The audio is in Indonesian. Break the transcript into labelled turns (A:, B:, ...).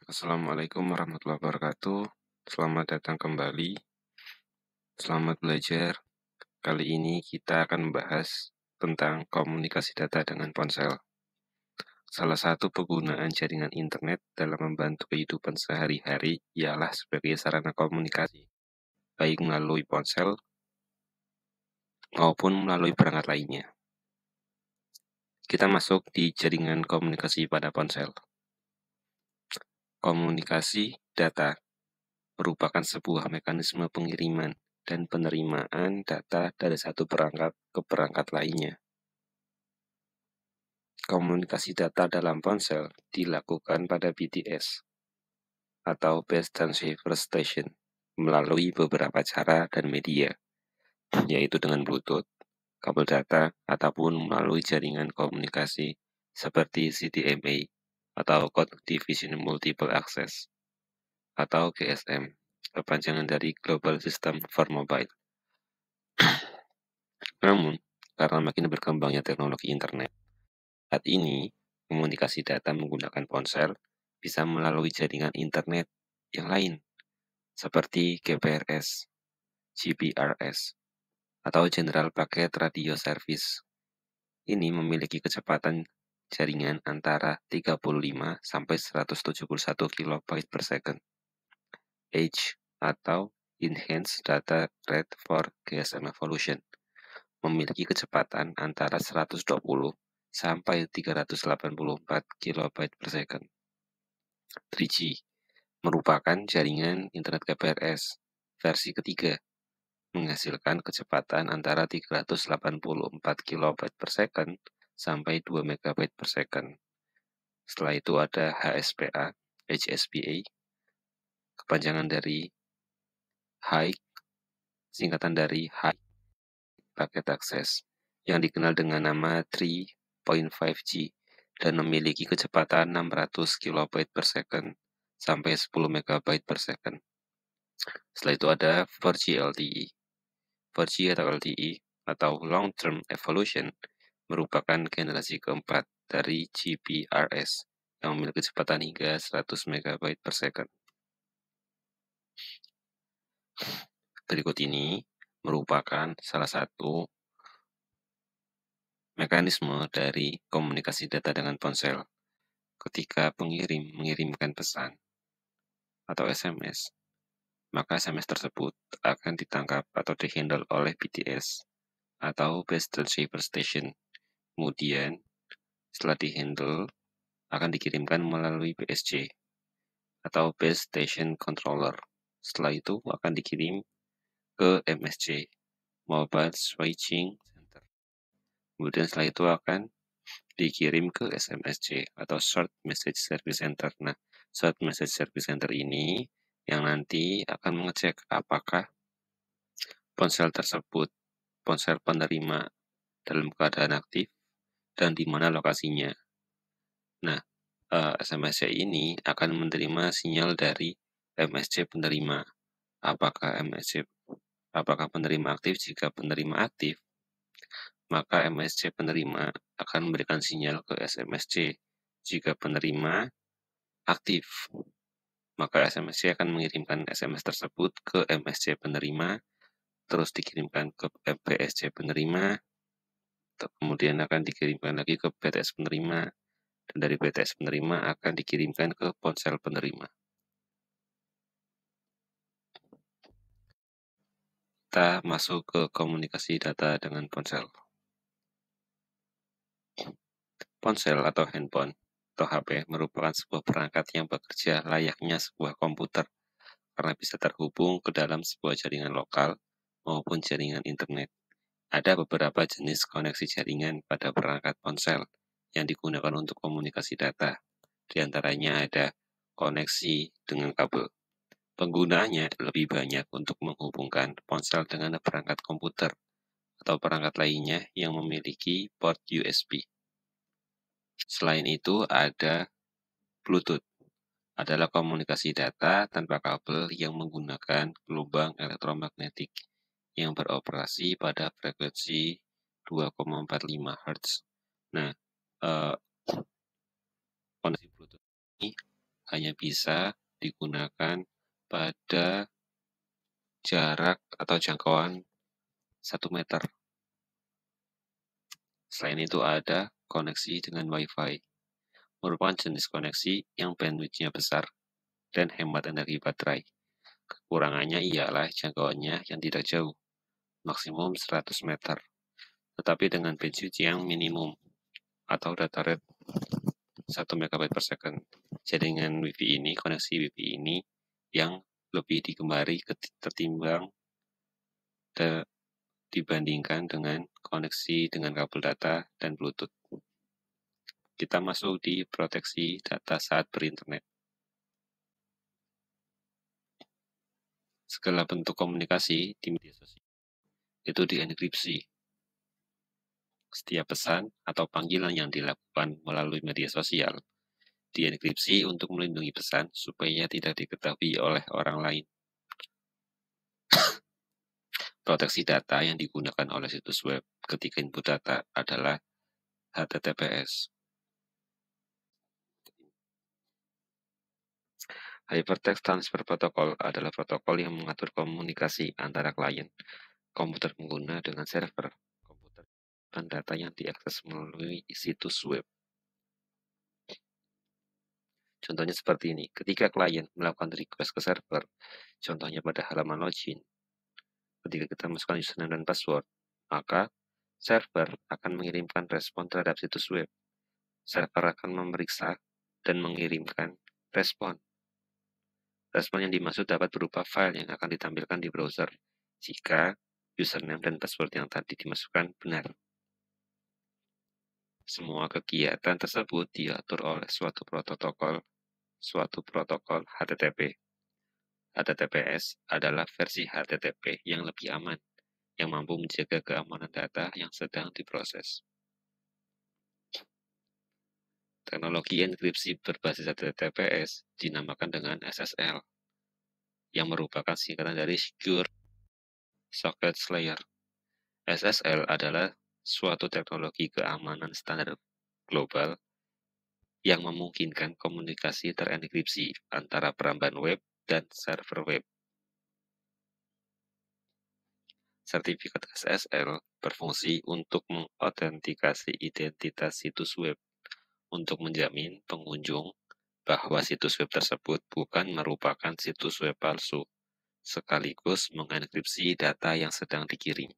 A: Assalamualaikum warahmatullahi wabarakatuh. Selamat datang kembali. Selamat belajar. Kali ini kita akan membahas tentang komunikasi data dengan ponsel. Salah satu penggunaan jaringan internet dalam membantu kehidupan sehari-hari ialah sebagai sarana komunikasi, baik melalui ponsel maupun melalui perangkat lainnya. Kita masuk di jaringan komunikasi pada ponsel. Komunikasi data merupakan sebuah mekanisme pengiriman dan penerimaan data dari satu perangkat ke perangkat lainnya. Komunikasi data dalam ponsel dilakukan pada BTS atau Base Transceiver Station melalui beberapa cara dan media, yaitu dengan Bluetooth, kabel data, ataupun melalui jaringan komunikasi seperti CDMA atau Code Division Multiple Access atau GSM, kepanjangan dari Global System for Mobile. Namun, karena makin berkembangnya teknologi internet, saat ini komunikasi data menggunakan ponsel bisa melalui jaringan internet yang lain, seperti GPRS, GPRS, atau General Packet Radio Service. Ini memiliki kecepatan jaringan antara 35 sampai 171 KB per second. Edge atau Enhanced Data Rate for GSM Evolution memiliki kecepatan antara 120 sampai 384 KB per second. 3G merupakan jaringan internet GPRS versi ketiga, menghasilkan kecepatan antara 384 KB per second sampai 2 MB per second. Setelah itu ada HSPA, kepanjangan dari High, singkatan dari High Packet Access, yang dikenal dengan nama 3.5G dan memiliki kecepatan 600 KB per second sampai 10 MB per second. Setelah itu ada 4G LTE. 4G atau LTE atau Long Term Evolution merupakan generasi keempat dari GPRS yang memiliki kecepatan hingga 100 MB per second. Berikut ini merupakan salah satu mekanisme dari komunikasi data dengan ponsel. Ketika pengirim mengirimkan pesan atau SMS, maka SMS tersebut akan ditangkap atau dihandle oleh BTS atau Base Transceiver Station. Kemudian, setelah dihandle, akan dikirimkan melalui BSC atau Base Station Controller. Setelah itu akan dikirim ke MSC, Mobile Switching Center. Kemudian setelah itu akan dikirim ke SMSC atau Short Message Service Center. Nah, Short Message Service Center ini yang nanti akan mengecek apakah ponsel tersebut, ponsel penerima dalam keadaan aktif dan di mana lokasinya. Nah, SMSC ini akan menerima sinyal dari MSC penerima. Apakah penerima aktif? Jika penerima aktif, maka MSC penerima akan memberikan sinyal ke SMSC. Jika penerima aktif, maka SMSC akan mengirimkan SMS tersebut ke MSC penerima, terus dikirimkan ke BSC penerima, kemudian akan dikirimkan lagi ke BTS penerima, dan dari BTS penerima akan dikirimkan ke ponsel penerima. Kita masuk ke komunikasi data dengan ponsel. Ponsel atau handphone atau HP merupakan sebuah perangkat yang bekerja layaknya sebuah komputer karena bisa terhubung ke dalam sebuah jaringan lokal maupun jaringan internet. Ada beberapa jenis koneksi jaringan pada perangkat ponsel yang digunakan untuk komunikasi data. Di antaranya ada koneksi dengan kabel. Penggunaannya lebih banyak untuk menghubungkan ponsel dengan perangkat komputer atau perangkat lainnya yang memiliki port USB. Selain itu ada Bluetooth, adalah komunikasi data tanpa kabel yang menggunakan gelombang elektromagnetik yang beroperasi pada frekuensi 2,45 Hz. Nah, koneksi Bluetooth ini hanya bisa digunakan pada jarak atau jangkauan 1 meter. Selain itu ada koneksi dengan Wi-Fi, merupakan jenis koneksi yang bandwidth-nya besar dan hemat energi baterai. Kekurangannya ialah jangkauannya yang tidak jauh, maksimum 100 meter, tetapi dengan bandwidth yang minimum atau data rate 1 MB per second. Jaringan Wi-Fi ini, koneksi Wi-Fi ini yang lebih digemari ketimbang dibandingkan dengan koneksi dengan kabel data dan Bluetooth. Kita masuk di proteksi data saat berinternet. Segala bentuk komunikasi di media sosial itu dienkripsi. Setiap pesan atau panggilan yang dilakukan melalui media sosial dienkripsi untuk melindungi pesan supaya tidak diketahui oleh orang lain. Proteksi data yang digunakan oleh situs web ketika input data adalah HTTPS. Hypertext Transfer Protocol adalah protokol yang mengatur komunikasi antara klien, komputer pengguna dengan server komputer dan data yang diakses melalui situs web. Contohnya seperti ini, ketika klien melakukan request ke server, contohnya pada halaman login, ketika kita masukkan username dan password, maka server akan mengirimkan respon terhadap situs web. Server akan memeriksa dan mengirimkan respon. Respon yang dimaksud dapat berupa file yang akan ditampilkan di browser jika username dan password yang tadi dimasukkan benar. Semua kegiatan tersebut diatur oleh suatu protokol HTTP. HTTPS adalah versi HTTP yang lebih aman, yang mampu menjaga keamanan data yang sedang diproses. Teknologi enkripsi berbasis HTTPS dinamakan dengan SSL, yang merupakan singkatan dari Secure Socket Layer. SSL adalah suatu teknologi keamanan standar global yang memungkinkan komunikasi terenkripsi antara peramban web dan server web. Sertifikat SSL berfungsi untuk mengautentikasi identitas situs web untuk menjamin pengunjung bahwa situs web tersebut bukan merupakan situs web palsu, sekaligus mengenkripsi data yang sedang dikirim.